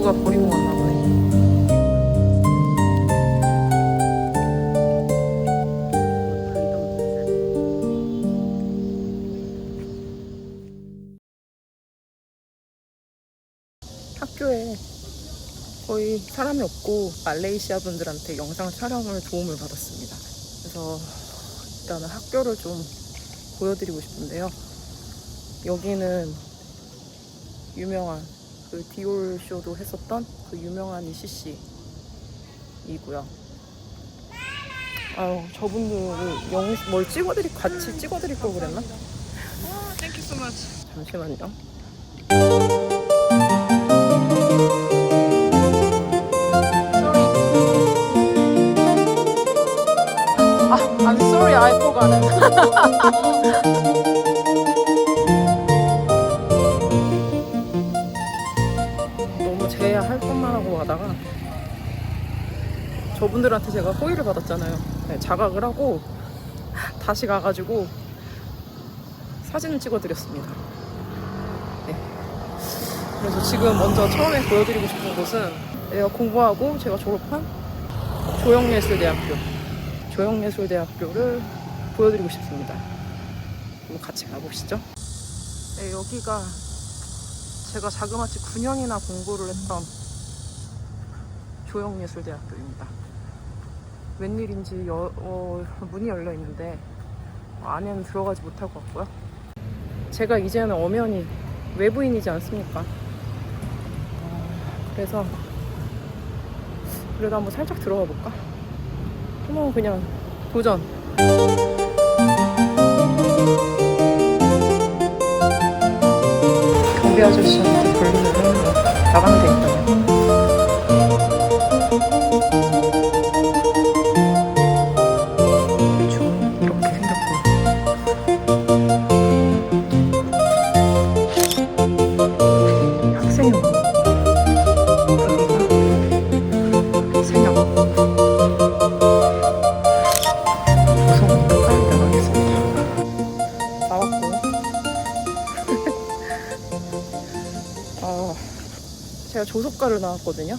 누가 버리고 갔나 보네. 학교에 거의 사람이 없고 말레이시아 분들한테 영상 촬영을 도움을 받았습니다. 그래서 일단은 학교를 좀 보여드리고 싶은데요. 여기는 유명한 그 디올 쇼도 했었던 그 유명한 ECC이고요. 아유, 저분들 뭘 같이 찍어드릴 걸 그랬나? Thank you so much. 잠시만요. I'm sorry, I forgot it. 너무 제할 것만 하고 가다가 저분들한테 제가 호의를 받았잖아요. 네, 자각을 하고 다시 가가지고 사진을 찍어드렸습니다. 네. 그래서 지금 먼저 처음에 보여드리고 싶은 곳은 내가 공부하고 제가 졸업한 조영예술대학교를 보여드리고 싶습니다. 그럼 같이 가보시죠. 네, 여기가 제가 자그마치 9년이나 공부를 했던 조영예술대학교입니다. 웬일인지 문이 열려 있는데 안에는 들어가지 못할 것 같고요. 제가 이제는 엄연히 외부인이지 않습니까? 그래서 그래도 한번 살짝 들어가 볼까? 한번 그냥 도전. 경비 아저씨한테 불리면 나가면 되니까요. 대충 이렇게 생겼고 학생용 여기가 생형 제가 조속과를 나왔거든요.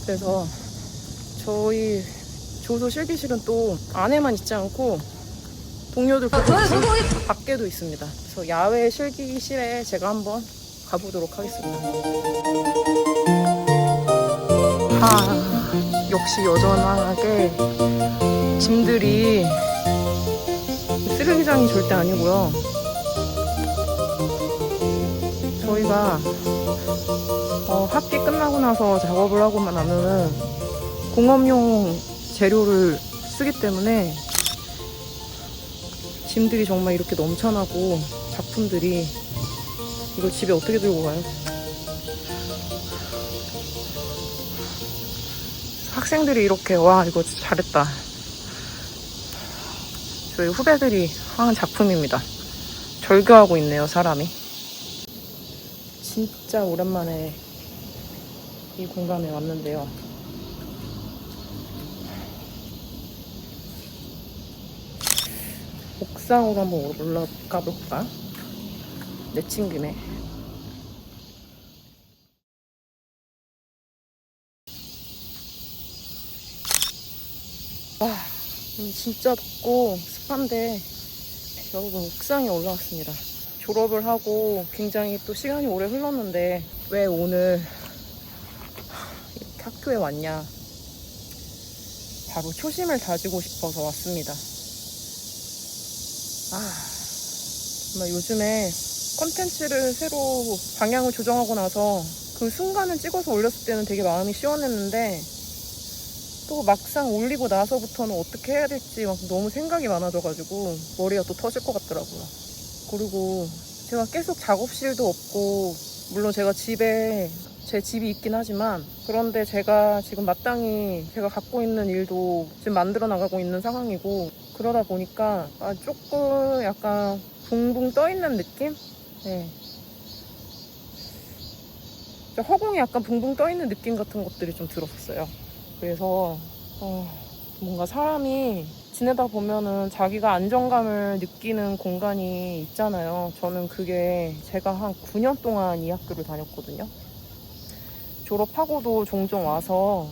그래서 저희 조소 실기실은 또 안에만 있지 않고 동료들 밖에도 있습니다. 그래서 야외 실기실에 제가 한번 가보도록 하겠습니다. 역시 여전하게 짐들이 쓰레기장이 절대 아니고요. 저희가 학기 끝나고 나서 작업을 하고만 나면은 공업용 재료를 쓰기 때문에 짐들이 정말 이렇게 넘쳐나고 작품들이 이걸 집에 어떻게 들고 가요? 학생들이 이렇게 와 이거 잘했다. 저희 후배들이 한 작품입니다. 절규하고 있네요, 사람이. 진짜 오랜만에 이 공간에 왔는데요. 옥상으로 한번 올라가 볼까? 내친 김에. 와, 진짜 덥고 습한데 여러분 옥상에 올라왔습니다. 졸업을 하고 굉장히 또 시간이 오래 흘렀는데 왜 오늘 이렇게 학교에 왔냐? 바로 초심을 다지고 싶어서 왔습니다. 정말 요즘에 컨텐츠를 새로 방향을 조정하고 나서 그 순간을 찍어서 올렸을 때는 되게 마음이 시원했는데 또 막상 올리고 나서부터는 어떻게 해야 될지 막 너무 생각이 많아져가지고 머리가 또 터질 것 같더라고요. 그리고 제가 계속 작업실도 없고, 물론 제가 제 집이 있긴 하지만, 그런데 제가 지금 마땅히 제가 갖고 있는 일도 지금 만들어 나가고 있는 상황이고, 그러다 보니까 조금 약간 붕붕 떠 있는 느낌? 네. 허공이 약간 붕붕 떠 있는 느낌 같은 것들이 좀 들었어요. 그래서 뭔가 사람이 지내다 보면은 자기가 안정감을 느끼는 공간이 있잖아요. 저는 그게 제가 한 9년 동안 이 학교를 다녔거든요. 졸업하고도 종종 와서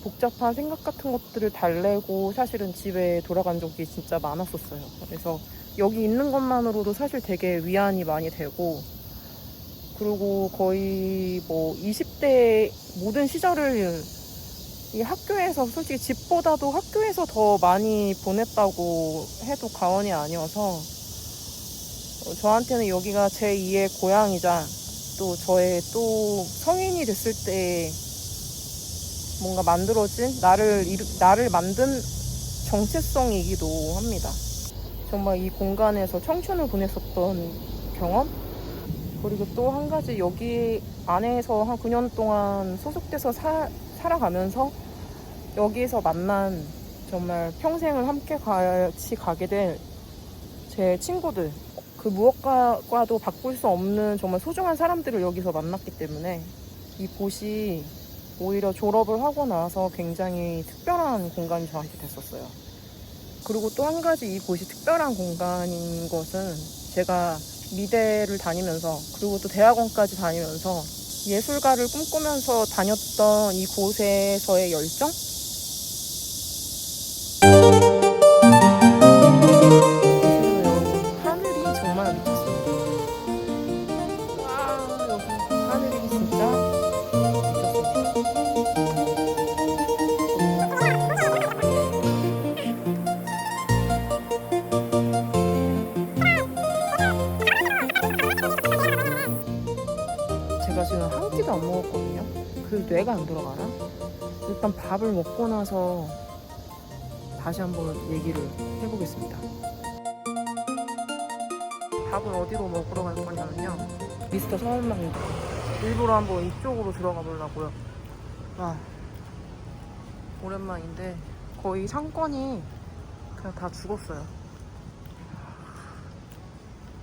복잡한 생각 같은 것들을 달래고 사실은 집에 돌아간 적이 진짜 많았었어요. 그래서 여기 있는 것만으로도 사실 되게 위안이 많이 되고, 그리고 거의 뭐 20대 모든 시절을 이 학교에서, 솔직히 집보다도 학교에서 더 많이 보냈다고 해도 과언이 아니어서 저한테는 여기가 제2의 고향이자 또 저의 또 성인이 됐을 때 뭔가 만들어진 나를 만든 정체성이기도 합니다. 정말 이 공간에서 청춘을 보냈었던 경험? 그리고 또 한 가지, 여기 안에서 한 9년 동안 소속돼서 살아가면서 여기에서 만난, 정말 평생을 함께 같이 가게 될 제 친구들, 그 무엇과도 바꿀 수 없는 정말 소중한 사람들을 여기서 만났기 때문에 이 곳이 오히려 졸업을 하고 나서 굉장히 특별한 공간이 저한테 됐었어요. 그리고 또 한 가지 이 곳이 특별한 공간인 것은, 제가 미대를 다니면서 그리고 또 대학원까지 다니면서 예술가를 꿈꾸면서 다녔던 이 곳에서의 열정? 하늘이 정말 미쳤습니다. 와, 여기 하늘이 진짜 제가 지금 한 끼도 안 먹었거든요. 그 뇌가 안 돌아가나? 일단 밥을 먹고 나서 다시 한번 얘기를 해보겠습니다. 밥은 어디로 먹으러 갈 거냐면요, 미스터 서울망고. 일부러 한번 이쪽으로 들어가 보려고요. 아, 오랜만인데 거의 상권이 그냥 다 죽었어요.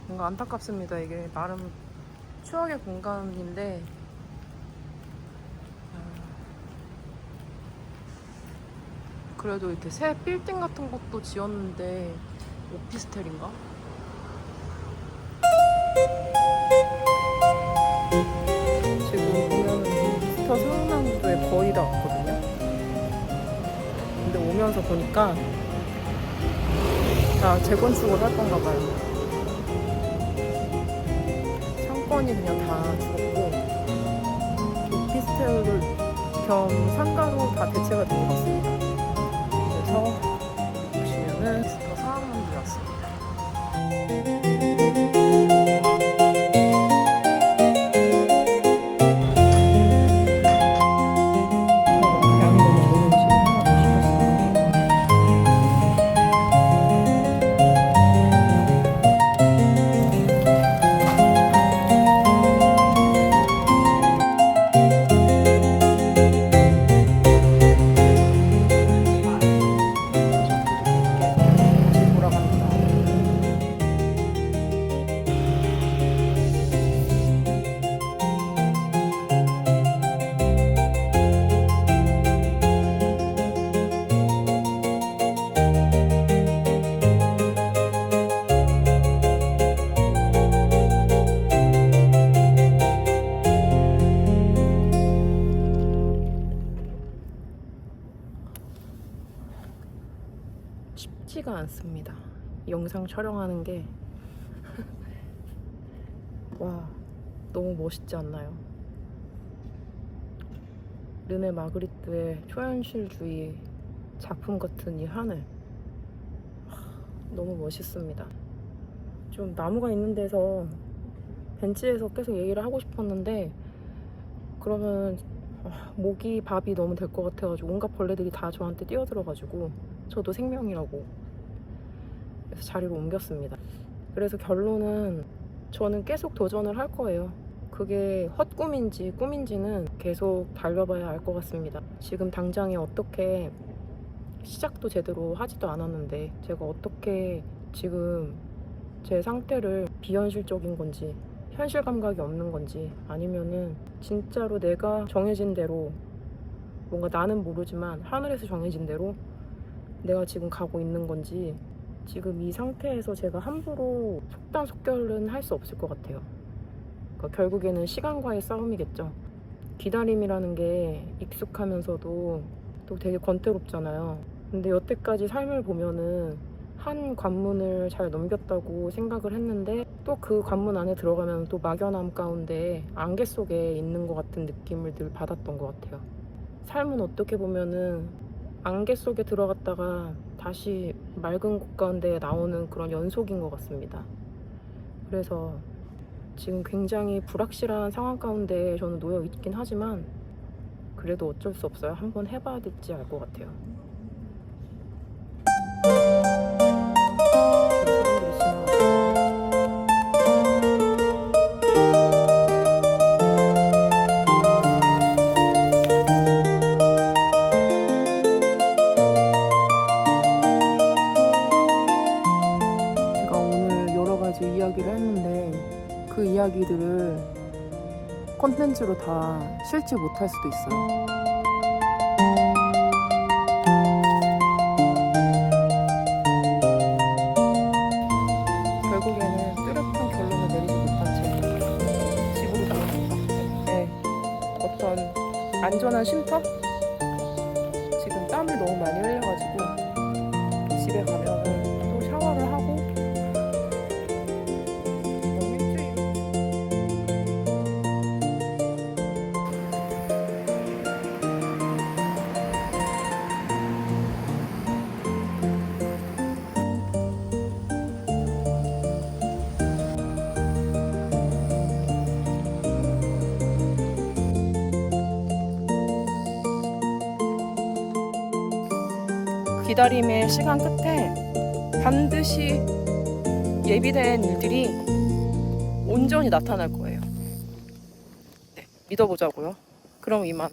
뭔가 안타깝습니다. 이게 나름 추억의 공간인데 그래도 이렇게 새 빌딩 같은 것도 지었는데 오피스텔인가? 지금 보면은 미스터 서울망고에 거의 다 왔거든요. 근데 오면서 보니까 다 재건축을 할 건가 봐요. 상권이 그냥 다 죽었고 오피스텔 겸 상가로 다 대체가 된 것 같습니다. 그래서 보시면은 미스터 서울망고에 왔습니다. 쉽지가 않습니다. 영상 촬영하는 게 와, 너무 멋있지 않나요? 르네 마그리트의 초현실주의 작품 같은 이 하늘, 너무 멋있습니다. 좀 나무가 있는 데서 벤치에서 계속 얘기를 하고 싶었는데 그러면 모기 밥이 너무 될 것 같아가지고 온갖 벌레들이 다 저한테 뛰어들어가지고 저도 생명이라고 그래서 자리를 옮겼습니다. 그래서 결론은 저는 계속 도전을 할 거예요. 그게 헛꿈인지 꿈인지는 계속 달려봐야 알 것 같습니다. 지금 당장에 어떻게, 시작도 제대로 하지도 않았는데 제가 어떻게 지금 제 상태를 비현실적인 건지 현실 감각이 없는 건지, 아니면은 진짜로 내가 정해진 대로, 뭔가 나는 모르지만 하늘에서 정해진 대로 내가 지금 가고 있는 건지, 지금 이 상태에서 제가 함부로 속단속결은 할 수 없을 것 같아요. 그러니까 결국에는 시간과의 싸움이겠죠. 기다림이라는 게 익숙하면서도 또 되게 권태롭잖아요. 근데 여태까지 삶을 보면은 한 관문을 잘 넘겼다고 생각을 했는데 또 그 관문 안에 들어가면 또 막연함 가운데 안개 속에 있는 것 같은 느낌을 늘 받았던 것 같아요. 삶은 어떻게 보면은 안개 속에 들어갔다가 다시 맑은 곳 가운데 나오는 그런 연속인 것 같습니다. 그래서 지금 굉장히 불확실한 상황 가운데 저는 놓여 있긴 하지만 그래도 어쩔 수 없어요. 한번 해봐야 될지 알 것 같아요. 사람들이 지나가고. 제가 오늘 여러 가지 이야기를 했는데 그 이야기들을 콘텐츠로 다 실지 못할 수도 있어요. 결국에는 뚜렷한 결론을 내리지 못한 채 집으로 돌아갑니다. 네, 어떤 안전한 쉼터? 지금 땀을 너무 많이 흘려가지고 집에 가면 또 샤워를 하고 일주일. 기다림의 시간 끝에 반드시 예비된 일들이 온전히 나타날 거예요. 네, 믿어보자고요. 그럼 이만.